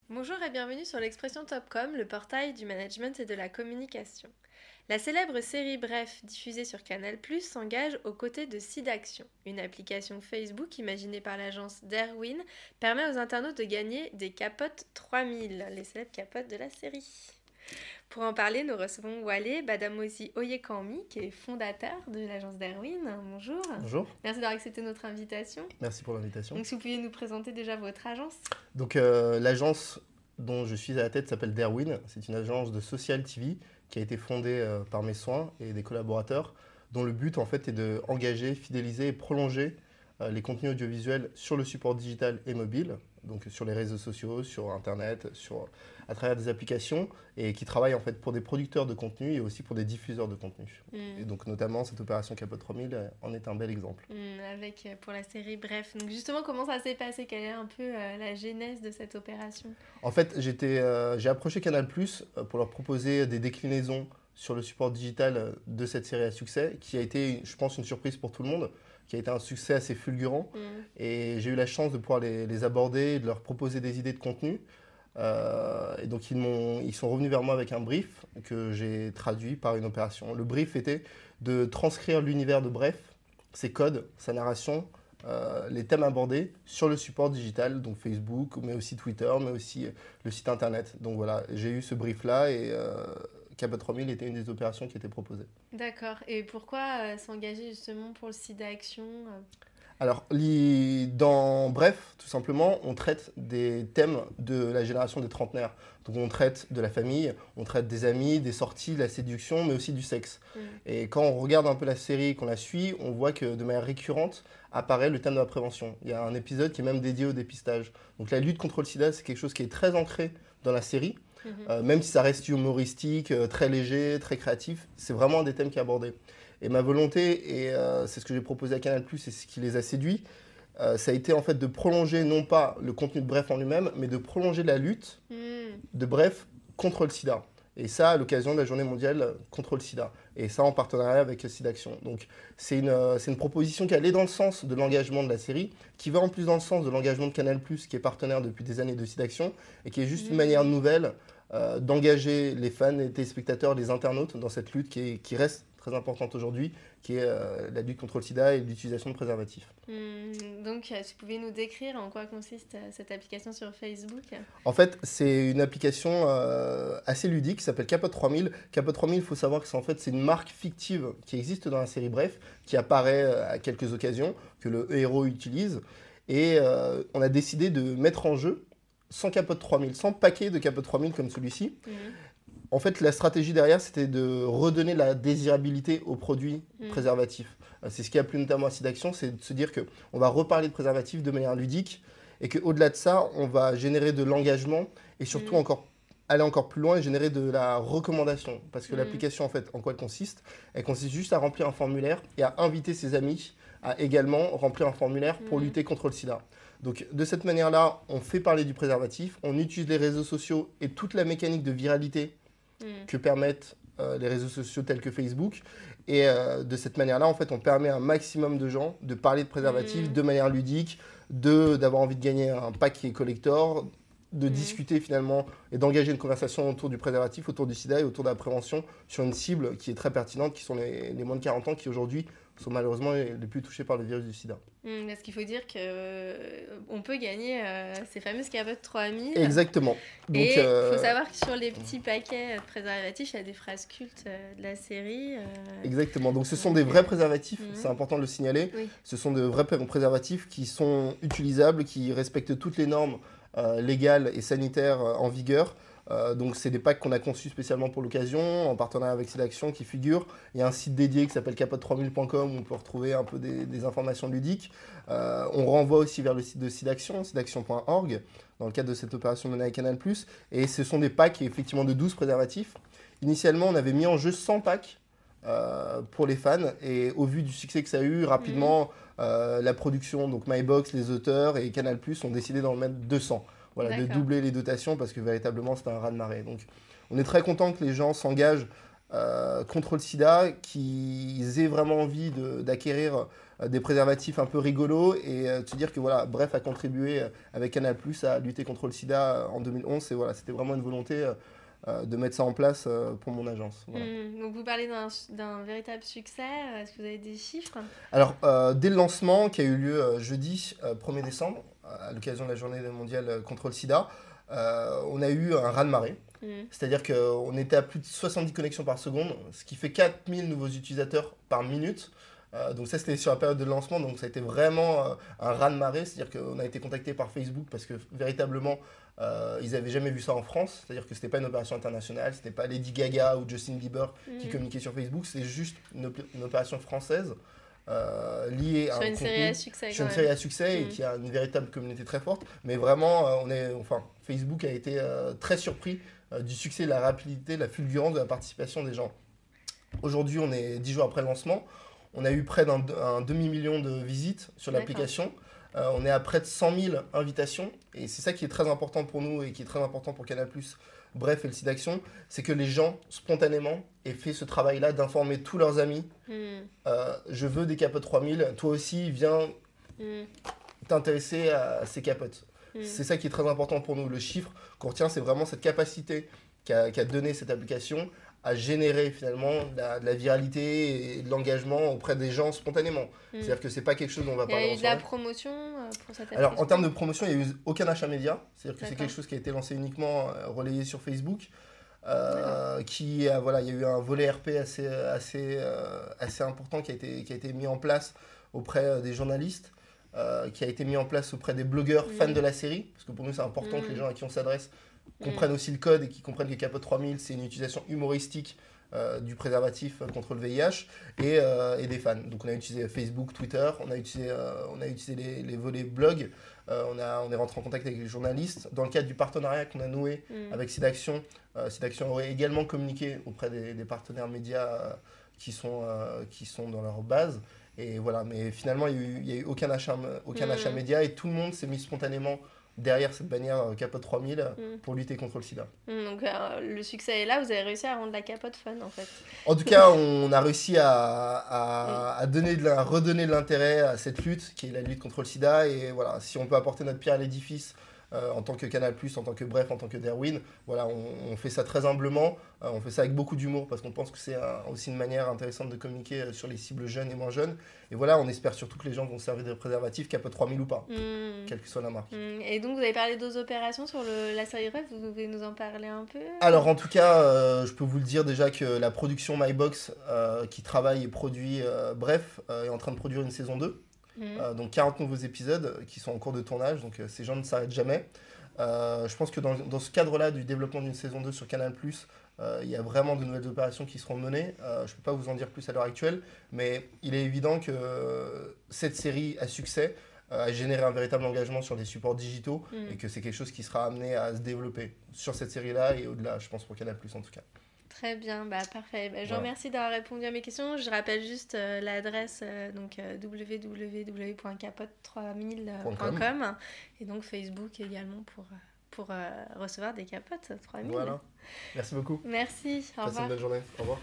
Bonjour et bienvenue sur l'Expression Topcom, le portail du management et de la communication. La célèbre série Bref, diffusée sur Canal+, s'engage aux côtés de SIDAction. Une application Facebook imaginée par l'agence Darwin permet aux internautes de gagner des capotes 3000, les célèbres capotes de la série. Pour en parler, nous recevons Wale Badamosi Oyekanmi, qui est fondateur de l'agence Darwin. Bonjour. Bonjour, Merci d'avoir accepté notre invitation. merci pour l'invitation. Donc, si vous pouviez nous présenter déjà votre agence. Donc, l'agence dont je suis à la tête s'appelle Darwin. C'est une agence de social TV qui a été fondée par mes soins et des collaborateurs, dont le but en fait est de engager, fidéliser et prolonger les contenus audiovisuels sur le support digital et mobile, donc sur les réseaux sociaux, sur Internet, à travers des applications, et qui travaille en fait pour des producteurs de contenu et aussi pour des diffuseurs de contenu. Et donc notamment cette opération Capote 3000 en est un bel exemple. Pour la série Bref. Donc justement, comment ça s'est passé? Quelle est un peu la genèse de cette opération? En fait, j'ai approché Canal+ pour leur proposer des déclinaisons sur le support digital de cette série à succès, qui a été, je pense, une surprise pour tout le monde, qui a été un succès assez fulgurant. Et j'ai eu la chance de pouvoir les aborder et de leur proposer des idées de contenu. Et donc ils sont revenus vers moi avec un brief que j'ai traduit par une opération. Le brief était de transcrire l'univers de Bref, ses codes, sa narration, les thèmes abordés sur le support digital, donc Facebook, mais aussi Twitter, mais aussi le site internet. Donc voilà, j'ai eu ce brief-là et Capote 3000 était une des opérations qui était proposée. D'accord. Et pourquoi s'engager justement pour le sida Action Alors, dans Bref, tout simplement, on traite des thèmes de la génération des trentenaires. Donc, on traite de la famille, on traite des amis, des sorties, de la séduction, mais aussi du sexe. Et quand on regarde un peu la série, qu'on la suit, on voit que de manière récurrente apparaît le thème de la prévention. Il y a un épisode qui est même dédié au dépistage. Donc, la lutte contre le sida, c'est quelque chose qui est très ancré dans la série. Même si ça reste humoristique, très léger, très créatif, c'est vraiment un des thèmes qui est abordé. Et ma volonté, et c'est ce que j'ai proposé à Canal+, et ce qui les a séduits, ça a été en fait de prolonger non pas le contenu de Bref en lui-même, mais de prolonger la lutte de Bref contre le sida. Et ça à l'occasion de la journée mondiale contre le sida. Et ça en partenariat avec SIDAction. Donc c'est une proposition qui allait dans le sens de l'engagement de la série, qui va en plus dans le sens de l'engagement de Canal+, qui est partenaire depuis des années de SIDAction, et qui est juste une manière nouvelle d'engager les fans, les téléspectateurs, les internautes dans cette lutte qui reste très importante aujourd'hui, qui est la lutte contre le sida et l'utilisation de préservatifs. Donc, si vous pouvez nous décrire en quoi consiste cette application sur Facebook? En fait, c'est une application assez ludique qui s'appelle Capote 3000. Capote 3000, il faut savoir que c'est une marque fictive qui existe dans la série Bref, qui apparaît à quelques occasions, que le héros utilise. Et on a décidé de mettre en jeu, sans Capote 3000, sans paquet de Capote 3000 comme celui-ci. En fait, la stratégie derrière, c'était de redonner la désirabilité aux produits préservatifs. C'est ce qui a plu notamment à SIDAction, c'est de se dire qu'on va reparler de préservatifs de manière ludique et qu'au-delà de ça, on va générer de l'engagement et surtout aller encore plus loin et générer de la recommandation. Parce que l'application, en fait, en quoi elle consiste? Elle consiste juste à remplir un formulaire et à inviter ses amis à également remplir un formulaire pour lutter contre le sida. Donc de cette manière-là, on fait parler du préservatif, on utilise les réseaux sociaux et toute la mécanique de viralité que permettent les réseaux sociaux tels que Facebook. Et de cette manière-là, en fait, on permet à un maximum de gens de parler de préservatifs de manière ludique, d'avoir envie de gagner un pack collector, de discuter finalement et d'engager une conversation autour du préservatif, autour du sida et autour de la prévention sur une cible qui est très pertinente, qui sont les moins de 40 ans qui aujourd'hui sont malheureusement les plus touchés par le virus du sida. Parce qu'il faut dire qu'on peut gagner ces fameuses capotes 3000. Exactement. Donc, et il faut savoir que sur les petits paquets de préservatifs, il y a des phrases cultes de la série. Exactement. Donc ce sont des vrais préservatifs, c'est important de le signaler. Oui. Ce sont de vrais préservatifs qui sont utilisables, qui respectent toutes les normes légales et sanitaires en vigueur. Donc c'est des packs qu'on a conçus spécialement pour l'occasion, en partenariat avec SIDAction qui figure. Il y a un site dédié qui s'appelle capote3000.com où on peut retrouver un peu des informations ludiques. On renvoie aussi vers le site de SIDAction, sidaction.org, dans le cadre de cette opération menée avec Canal+. Et ce sont des packs effectivement de 12 préservatifs. Initialement, on avait mis en jeu 100 packs pour les fans. Et au vu du succès que ça a eu, rapidement, la production, donc MyBox, les auteurs et Canal+, ont décidé d'en mettre 200. Voilà, de doubler les dotations parce que véritablement, c'était un raz-de-marée. Donc, on est très content que les gens s'engagent contre le sida, qu'ils aient vraiment envie d'acquérir des préservatifs un peu rigolos et de se dire que voilà, Bref a contribué avec Canal+ à lutter contre le sida en 2011. Et voilà, c'était vraiment une volonté de mettre ça en place pour mon agence. Voilà. Donc vous parlez d'un véritable succès. Est-ce que vous avez des chiffres? Alors, dès le lancement qui a eu lieu jeudi 1er décembre, à l'occasion de la journée mondiale contre le sida, on a eu un raz-de-marée. C'est-à-dire qu'on était à plus de 70 connexions par seconde, ce qui fait 4000 nouveaux utilisateurs par minute. Donc ça, c'était sur la période de lancement, donc ça a été vraiment un raz-de-marée. C'est-à-dire qu'on a été contacté par Facebook parce que véritablement, ils n'avaient jamais vu ça en France. C'est-à-dire que ce n'était pas une opération internationale, ce n'était pas Lady Gaga ou Justin Bieber qui communiquaient sur Facebook, c'est juste une opération française liée à une série à succès. Sur une série à succès et qui a une véritable communauté très forte. Mais vraiment, Facebook a été très surpris du succès, de la rapidité, de la fulgurance de la participation des gens. Aujourd'hui, on est 10 jours après le lancement. On a eu près d'un demi-million de visites sur l'application. On est à près de 100 000 invitations. Et c'est ça qui est très important pour nous et qui est très important pour Canal+, Bref et le SIDAction, c'est que les gens, spontanément, aient fait ce travail-là d'informer tous leurs amis. Je veux des capotes 3000, toi aussi, viens t'intéresser à ces capotes. C'est ça qui est très important pour nous. Le chiffre qu'on retient, c'est vraiment cette capacité qu'a donné cette application à générer finalement de la viralité et de l'engagement auprès des gens spontanément. C'est-à-dire que c'est pas quelque chose dont on va parler. Il y a eu de la promotion pour cette application? Alors en termes de promotion, il n'y a eu aucun achat média. C'est-à-dire que c'est quelque chose qui a été lancé uniquement relayé sur Facebook. Il y a eu un volet RP assez important qui a été mis en place auprès des journalistes. Qui a été mis en place auprès des blogueurs fans de la série, parce que pour nous c'est important que les gens à qui on s'adresse comprennent aussi le code et qui comprennent que Capote 3000 c'est une utilisation humoristique du préservatif contre le VIH et des fans. Donc on a utilisé Facebook, Twitter, on a utilisé les volets blog, on est rentré en contact avec les journalistes. Dans le cadre du partenariat qu'on a noué avec SIDAction, SIDAction aurait également communiqué auprès des partenaires médias qui sont dans leur base. Et voilà, mais finalement, il n'y a eu aucun achat média et tout le monde s'est mis spontanément derrière cette bannière Capote 3000 pour lutter contre le sida. Donc le succès est là, vous avez réussi à rendre la capote fun en fait. En tout cas, on a réussi à redonner de l'intérêt à cette lutte qui est la lutte contre le sida. Et voilà, si on peut apporter notre pierre à l'édifice en tant que Canal+, en tant que Bref, en tant que Derwin, voilà, on fait ça très humblement, on fait ça avec beaucoup d'humour parce qu'on pense que c'est aussi une manière intéressante de communiquer sur les cibles jeunes et moins jeunes. Et voilà, on espère surtout que les gens vont servir de préservatifs Capote 3000 ou pas, quelle que soit la marque. Et donc vous avez parlé d'autres opérations sur la série Bref, vous pouvez nous en parler un peu? Alors en tout cas, je peux vous le dire déjà que la production MyBox qui travaille et produit Bref est en train de produire une saison 2. Donc 40 nouveaux épisodes qui sont en cours de tournage, donc ces gens ne s'arrêtent jamais. Je pense que dans ce cadre-là du développement d'une saison 2 sur Canal+, il y a vraiment de nouvelles opérations qui seront menées. Je ne peux pas vous en dire plus à l'heure actuelle, mais il est évident que cette série à succès a généré un véritable engagement sur des supports digitaux et que c'est quelque chose qui sera amené à se développer sur cette série-là et au-delà, je pense pour Canal+, en tout cas. Très bien, parfait. Je vous remercie d'avoir répondu à mes questions. Je rappelle juste l'adresse www.capote3000.com et donc Facebook également pour recevoir des capotes 3000. Voilà. Merci beaucoup. Merci. Au revoir. Passez une bonne journée. Au revoir.